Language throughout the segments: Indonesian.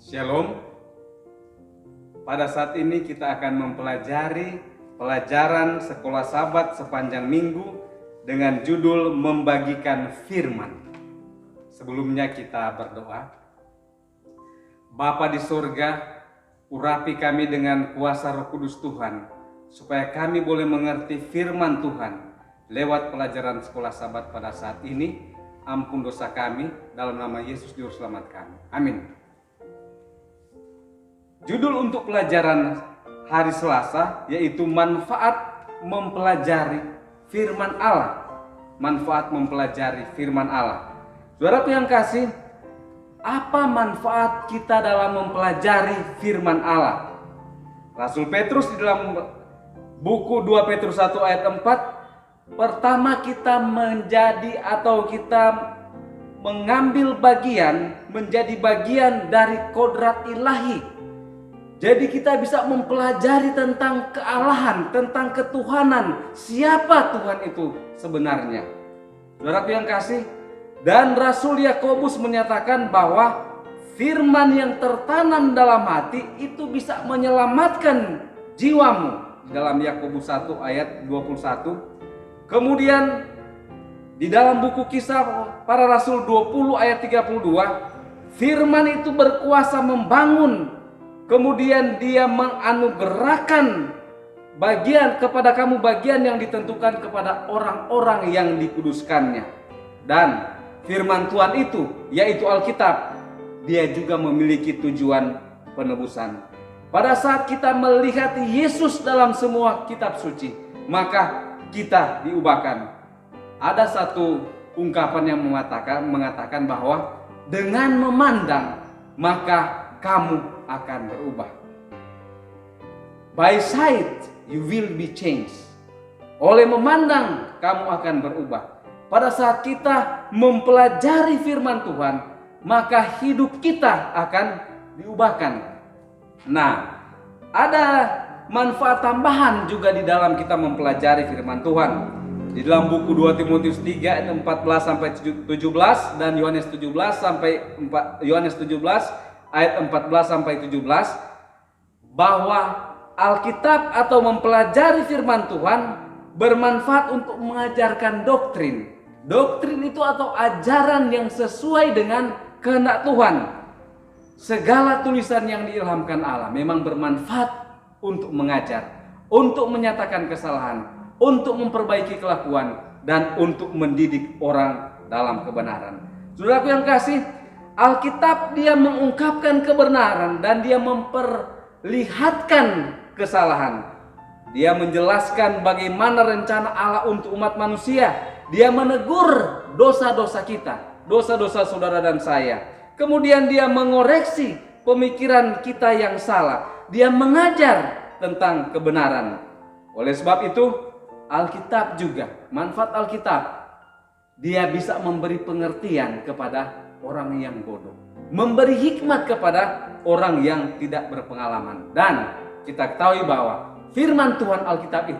Shalom. Pada saat ini kita akan mempelajari pelajaran sekolah Sabat sepanjang minggu dengan judul membagikan firman. Sebelumnya kita berdoa. Bapa di surga, urapi kami dengan kuasa Roh Kudus Tuhan, supaya kami boleh mengerti firman Tuhan lewat pelajaran sekolah Sabat pada saat ini. Ampun dosa kami, dalam nama Yesus Juru Selamat kami. Amin. Judul untuk pelajaran hari Selasa yaitu manfaat mempelajari firman Allah. Manfaat mempelajari firman Allah. Saudaraku yang kasih, apa manfaat kita dalam mempelajari firman Allah? Rasul Petrus di dalam buku 2 Petrus 1 ayat 4, pertama kita mengambil bagian, menjadi bagian dari kodrat ilahi. Jadi kita bisa mempelajari tentang kealahan, tentang ketuhanan, siapa Tuhan itu sebenarnya. Saudaraku yang kasih, dan Rasul Yakobus menyatakan bahwa firman yang tertanam dalam hati itu bisa menyelamatkan jiwamu. Dalam Yakobus 1 ayat 21. Kemudian di dalam buku Kisah Para Rasul 20 ayat 32, firman itu berkuasa membangun. Kemudian dia menganugerahkan bagian kepada kamu, bagian yang ditentukan kepada orang-orang yang dikuduskannya. Dan firman Tuhan itu, yaitu Alkitab, dia juga memiliki tujuan penebusan. Pada saat kita melihat Yesus dalam semua kitab suci, maka kita diubahkan. Ada satu ungkapan yang mengatakan bahwa dengan memandang, maka kamu akan berubah. By sight you will be changed. Oleh memandang kamu akan berubah. Pada saat kita mempelajari firman Tuhan, maka hidup kita akan diubahkan. Nah, ada manfaat tambahan juga di dalam kita mempelajari firman Tuhan. Di dalam buku 2 Timotius 3 ayat 14 sampai 17 dan Yohanes 17 ayat 14 sampai 17, bahwa Alkitab atau mempelajari firman Tuhan bermanfaat untuk mengajarkan doktrin. Doktrin itu atau ajaran yang sesuai dengan kehendak Tuhan. Segala tulisan yang diilhamkan Allah memang bermanfaat untuk mengajar, untuk menyatakan kesalahan, untuk memperbaiki kelakuan, dan untuk mendidik orang dalam kebenaran. Saudaraku yang kasih, Alkitab dia mengungkapkan kebenaran dan dia memperlihatkan kesalahan. Dia menjelaskan bagaimana rencana Allah untuk umat manusia. Dia menegur dosa-dosa kita, dosa-dosa saudara dan saya. Kemudian dia mengoreksi pemikiran kita yang salah. Dia mengajar tentang kebenaran. Oleh sebab itu, Alkitab juga, manfaat Alkitab, dia bisa memberi pengertian kepada orang yang bodoh, memberi hikmat kepada orang yang tidak berpengalaman. Dan kita ketahui bahwa firman Tuhan Alkitab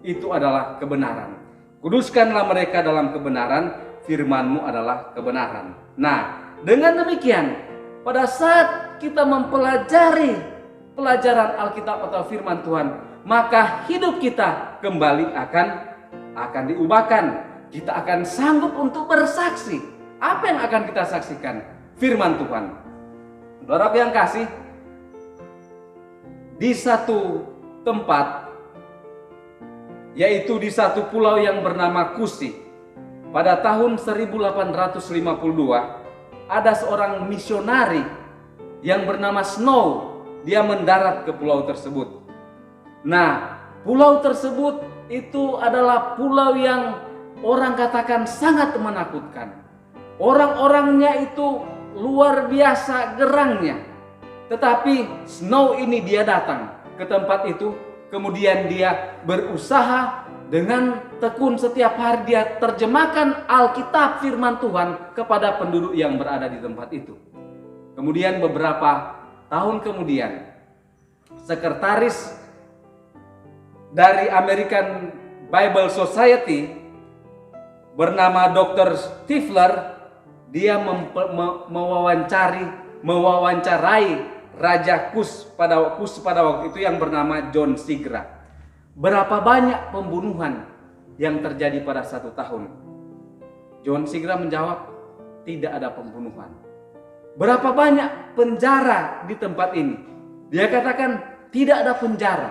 itu adalah kebenaran. Kuduskanlah mereka dalam kebenaran, firman-Mu adalah kebenaran. Nah, dengan demikian, pada saat kita mempelajari pelajaran Alkitab atau firman Tuhan, maka hidup kita kembali akan diubahkan. Kita akan sanggup untuk bersaksi. Apa yang akan kita saksikan? Firman Tuhan. Saudara yang kasih, di satu tempat, yaitu di satu pulau yang bernama Kusi, pada tahun 1852, ada seorang misionari yang bernama Snow. Dia mendarat ke pulau tersebut. Nah, pulau tersebut itu adalah pulau yang orang katakan sangat menakutkan. Orang-orangnya itu luar biasa gerangnya. Tetapi Snow ini dia datang ke tempat itu. Kemudian dia berusaha dengan tekun, setiap hari dia terjemahkan Alkitab firman Tuhan kepada penduduk yang berada di tempat itu. Kemudian beberapa tahun kemudian, sekretaris dari American Bible Society bernama Dr. Stifler, dia mewawancarai Raja Kus pada waktu itu yang bernama John Sigra. Berapa banyak pembunuhan yang terjadi pada 1 tahun? John Sigra menjawab, tidak ada pembunuhan. Berapa banyak penjara di tempat ini? Dia katakan, tidak ada penjara.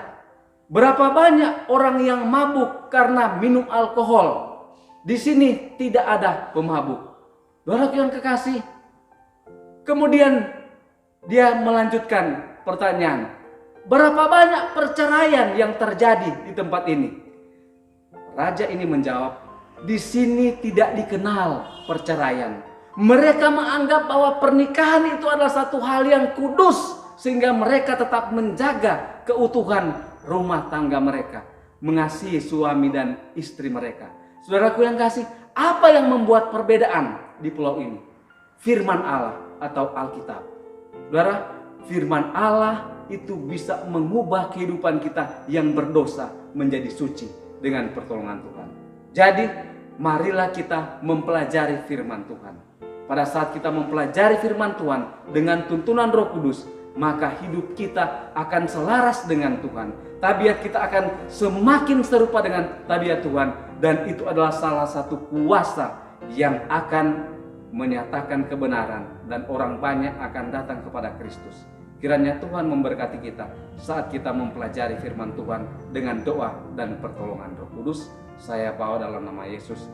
Berapa banyak orang yang mabuk karena minum alkohol? Di sini tidak ada pemabuk. Saudaraku yang kekasih, kemudian dia melanjutkan pertanyaan, berapa banyak perceraian yang terjadi di tempat ini? Raja ini menjawab, di sini tidak dikenal perceraian. Mereka menganggap bahwa pernikahan itu adalah satu hal yang kudus, sehingga mereka tetap menjaga keutuhan rumah tangga mereka, mengasihi suami dan istri mereka. Saudaraku yang kasih, apa yang membuat perbedaan di pulau ini? Firman Allah atau Alkitab. Saudara, firman Allah itu bisa mengubah kehidupan kita yang berdosa menjadi suci dengan pertolongan Tuhan. Jadi, marilah kita mempelajari firman Tuhan. Pada saat kita mempelajari firman Tuhan dengan tuntunan Roh Kudus, maka hidup kita akan selaras dengan Tuhan. Tabiat kita akan semakin serupa dengan tabiat Tuhan, dan itu adalah salah satu kuasa yang akan menyatakan kebenaran, dan orang banyak akan datang kepada Kristus. Kiranya Tuhan memberkati kita saat kita mempelajari firman Tuhan dengan doa dan pertolongan Roh Kudus. Saya bawa dalam nama Yesus.